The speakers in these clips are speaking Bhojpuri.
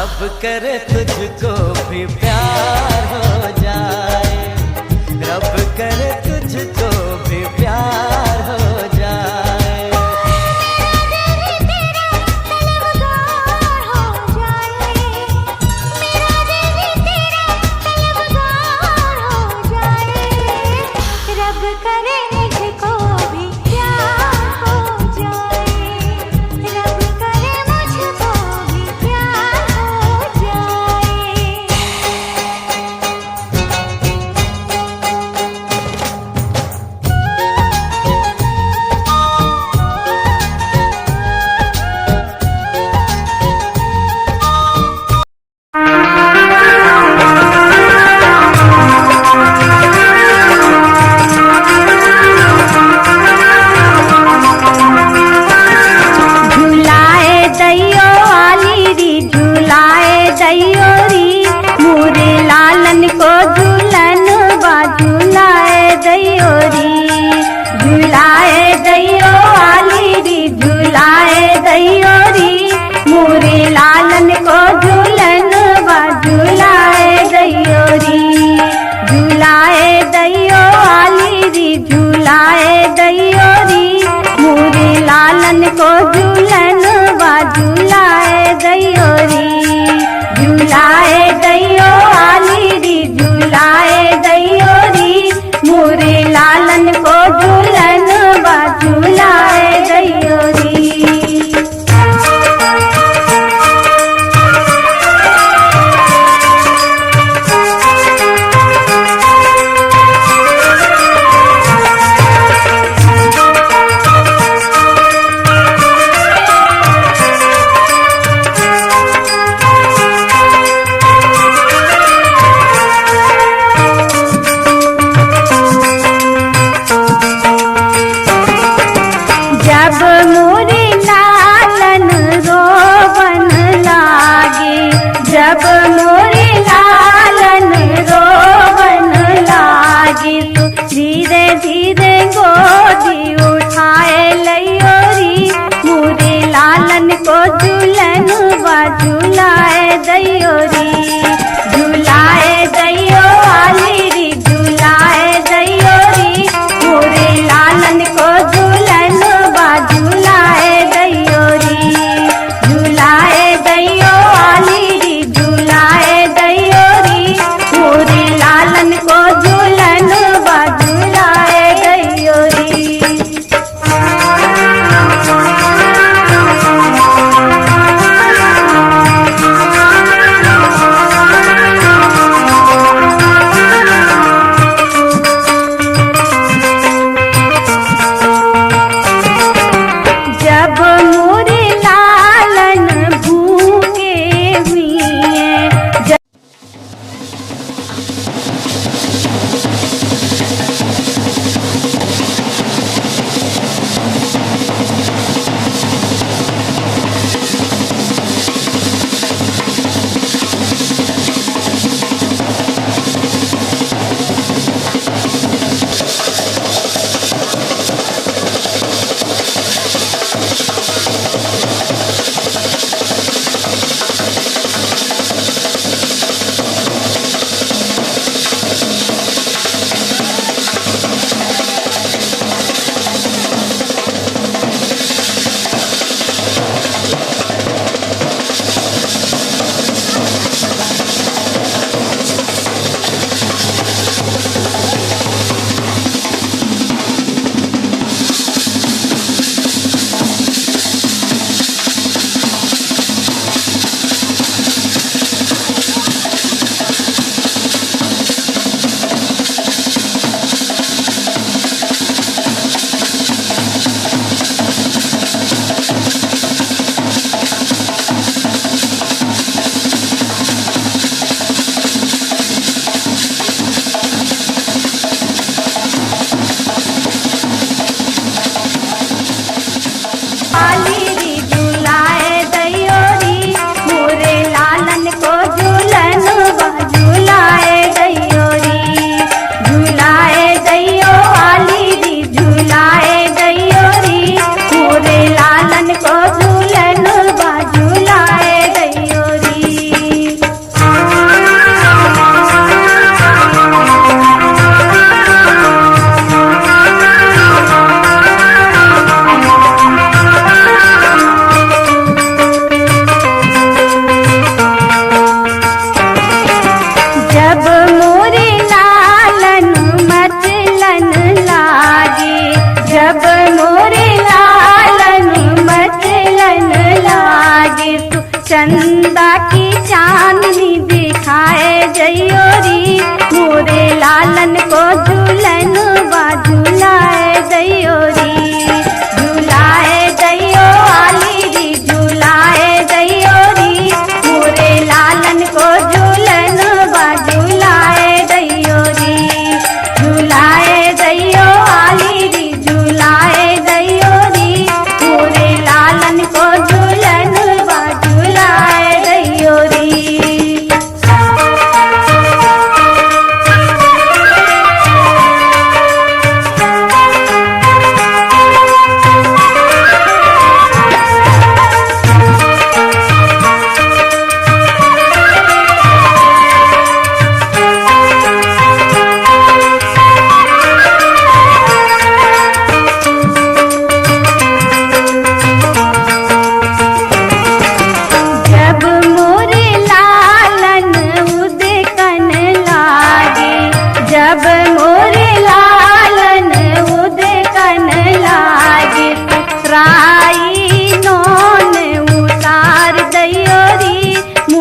रब करे तुझको भी प्यार हो जाए, रब करे तुझको भी प्यार हो जाए।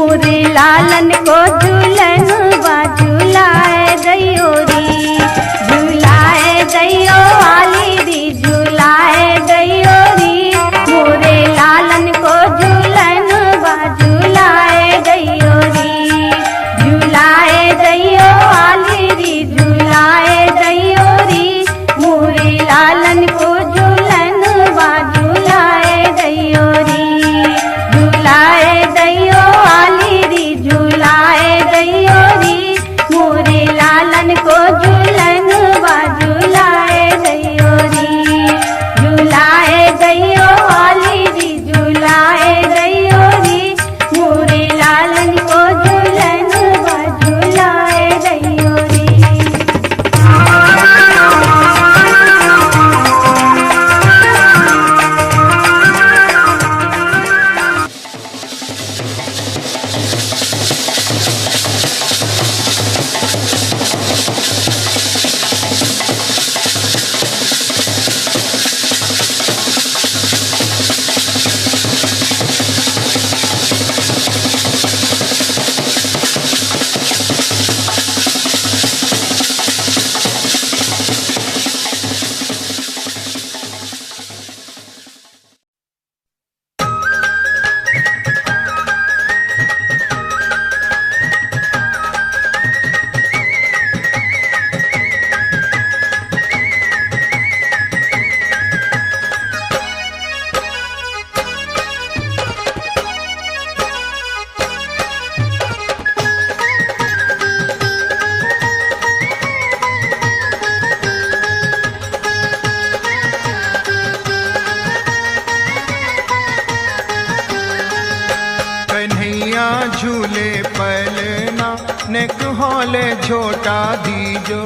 मोरे लालन को झूलन बा झूलाए दैयो री, झूलाए दैयो वाली री, झूलाए दैयो री। मोरे लालन को झूलन बा झूलाए दैयो री, झूलाए दैयो वाली री, झूलाए दैयो री। मोरे लालन को झूलन बा झूलाए दैयो री, झूलाए दैयो वाली री, झूलाए दैयो री। मोरे लालन को झूलन बा झूलाए दैयो री, झूलाए दैयो वाली री, झूलाए दैयो री। मोरे लालन को झूलन बा झूलाए दैयो री। कन्हैया झूले पलना नेक होले झोटा दीजो,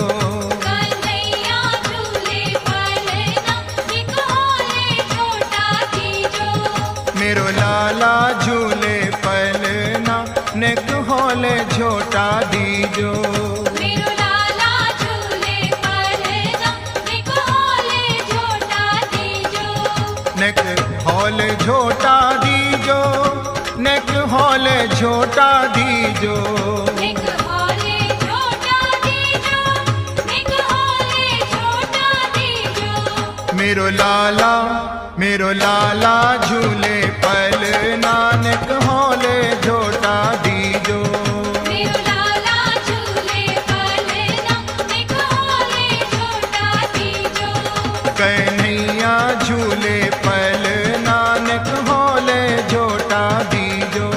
कन्हैया झूले पलना नेक होले झोटा दीजो। मेरो लाला झूले पलना नेक होले झोटा दीजो। मेरो लाला झूले पलना नेक होले झोटा दीजो। नेक होले झोटा दीजो, नेक होले झोटा दीजो। नेक होले झोटा दीजो, नेक होले झोटा दीजो। मेरो लाला झूले पलना नेक होले झोटा दीजो। मेरो लाला झूले पलना नेक होले झोटा दीजो। कन्हैया झूले पलना नेक होले झोटा दीजो।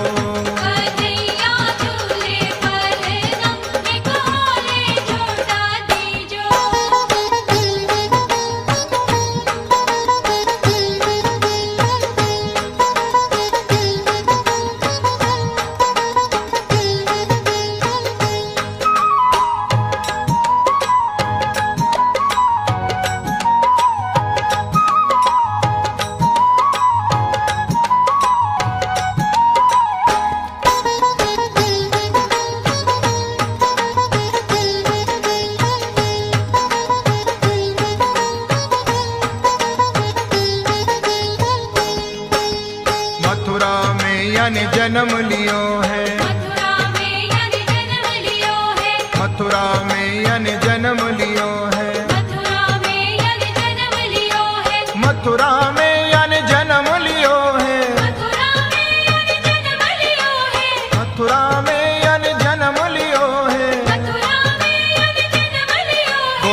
कन्हैया झूले पलना नेक होले झोटा दीजो। मथुरा में यानी जन्म लियो है, मथुरा में यानी जन्म लियो है। मथुरा में यानी जन्म लियो है। मथुरा में यानी जन्म लियो है। मथुरा में यानी जन्म लियो है। मथुरा में यानी जन्म लियो है। मथुरा में यानी जन्म लियो है। मथुरा में यानी जन्म लियो है।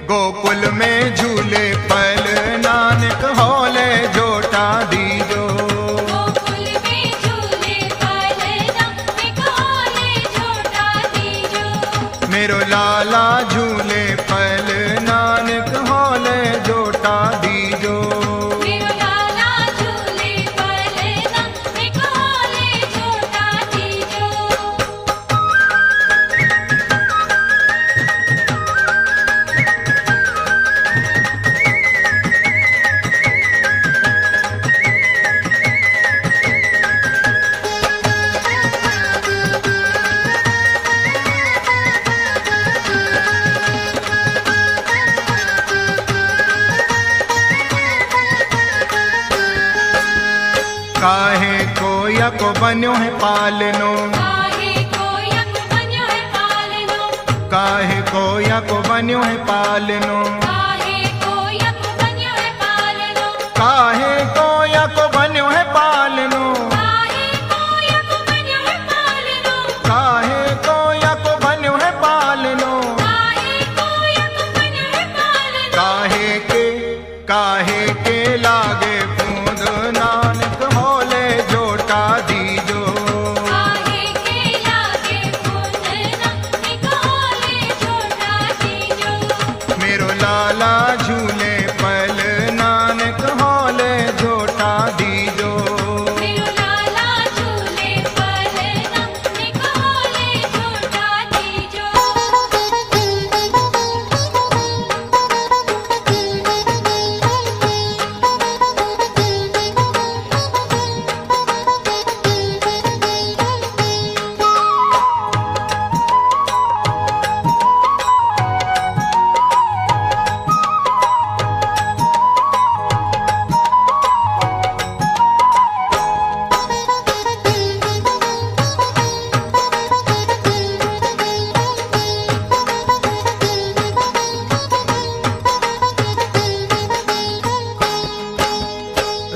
गोकुल में झूले पलना नेक होले झोटा दीजो। गोकुल में झूले पलना नेक होले झोटा दीजो। मेरो लाला झूले पलना नेक होले झोटा दीजो। मेरो लाला झूले पलना नेक होले झोटा दीजो। बन्यो है पालनो, काहे कोया को बन्यो है पालनो, काहे कोया को बन्यो है पालनो, काहे कोया को बन्यो है पालनो, काहे कोया को बन्यो है पालनो, काहे कोया को बन्यो है पालनो, काहे कोया को बन्यो है पालनो, काहे कोया को बन्यो है पालनो, काहे के लागे पूंद नानक होले जोटा दीजो, काहे के लागे पूतना निकोले छोटा दीजो, मेरो लाला झूले पल नानक होले जोटा दीजो। मेरो लाला झूले पलना निकोले छोटा दीजो।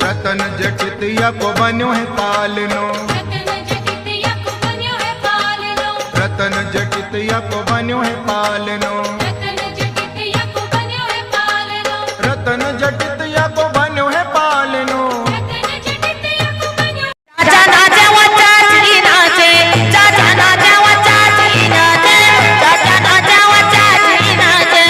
रतन जटित या को बन्यो है पालनो, रतन जटित यक बन्यो है पालनो, रतन जटित या को बन्यो है पालनो, रतन जटित यक बन्यो है पालनो, रतन जटित या को बन्यो है पालनो, रतन जटित यक बन्यो चाचा नाचे वो चाची नाचे, चाचा नाचे वो चाची नाचे, चाचा नाचे वो चाची नाचे।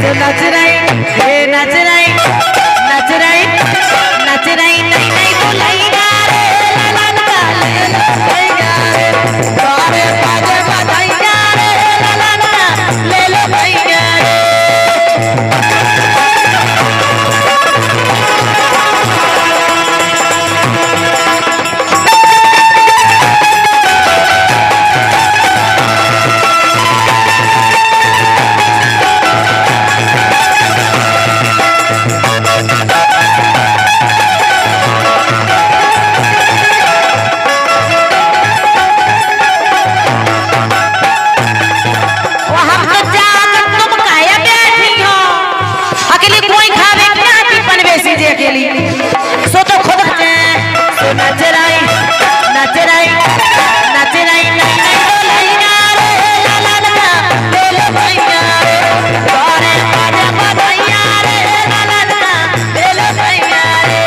तो नच रही, ये नच रही, नच रही, नच रही, नहीं नहीं तो लईगा रे, ला ला ला ले ला लईगा रे, बारे बाजे बजाइगा रे, ला ला ला ले लो लईगा रे। वो हम तो जाकर तुम काहे बैठी हो, अकेली कोई खावे क्या टिपन बेसी जे अकेली, सो तो खुद नचे, सो नच रही, नच रही, नच रही, नहीं नहीं तो लईगा रे, ला ला ला ले लो लईगा रे, बारे बाजे बजाइगा रे, ला ला ला ले लो लईगा रे।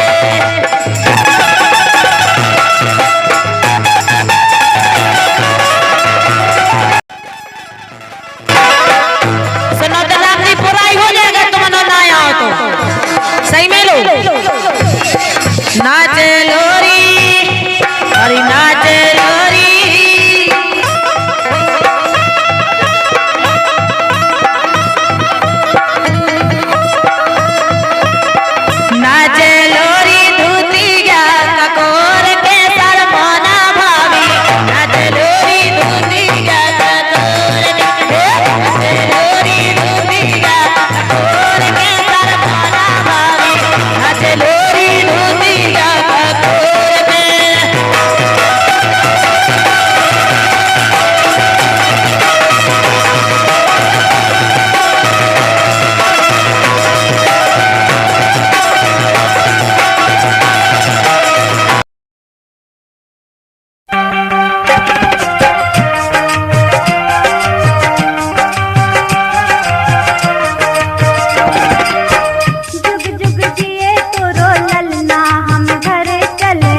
सुनो तो अपनी बुराई हो जाएगा तुम ना आओ तो सही में लो नाचे लोरी, अरे नाचे लोरी, नाचे लोरी धूती गया ककोर के सर मोना भाभी, नाचे लोरी धूती गया ककोर के, नाचे लोरी धूती गया ककोर के सर मोना भाभी, नाचे लोरी धूती गया ककोर के। जुग जुग जिए तोरो ललना हम घर चले,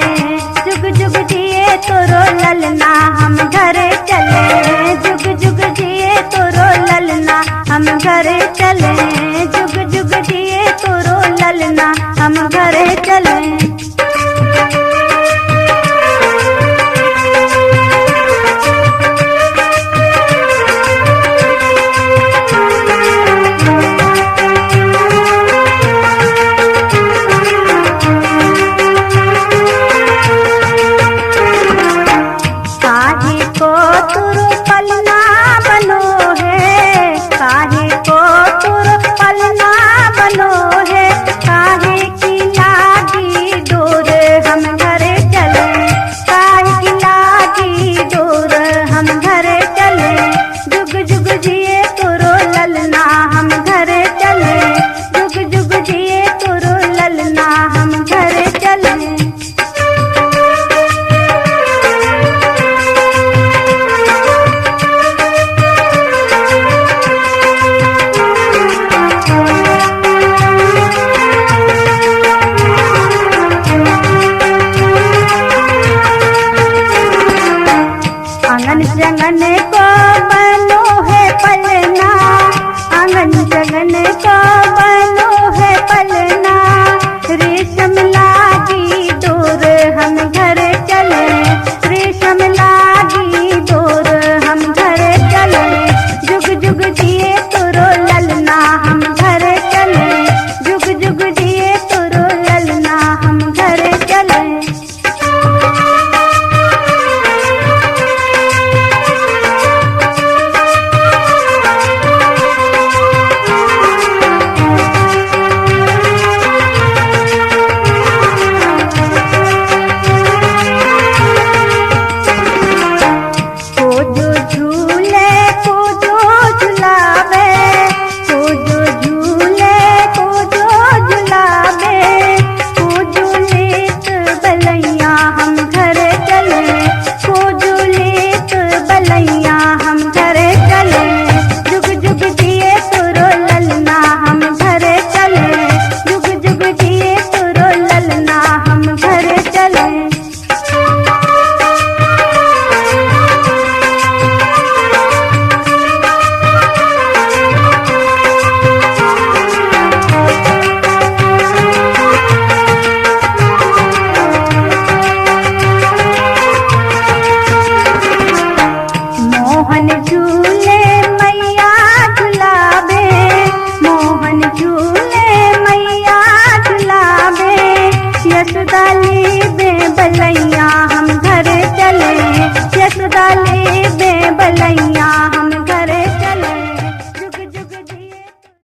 जुग जुग जिए तोरो ललना हम घर चले, जुग जुग जिए तोरो ललना हम घर चले, जुग जुग जिए तोरो ललना हम घर चले। काहे को तुरु पलना जुग जुग जिए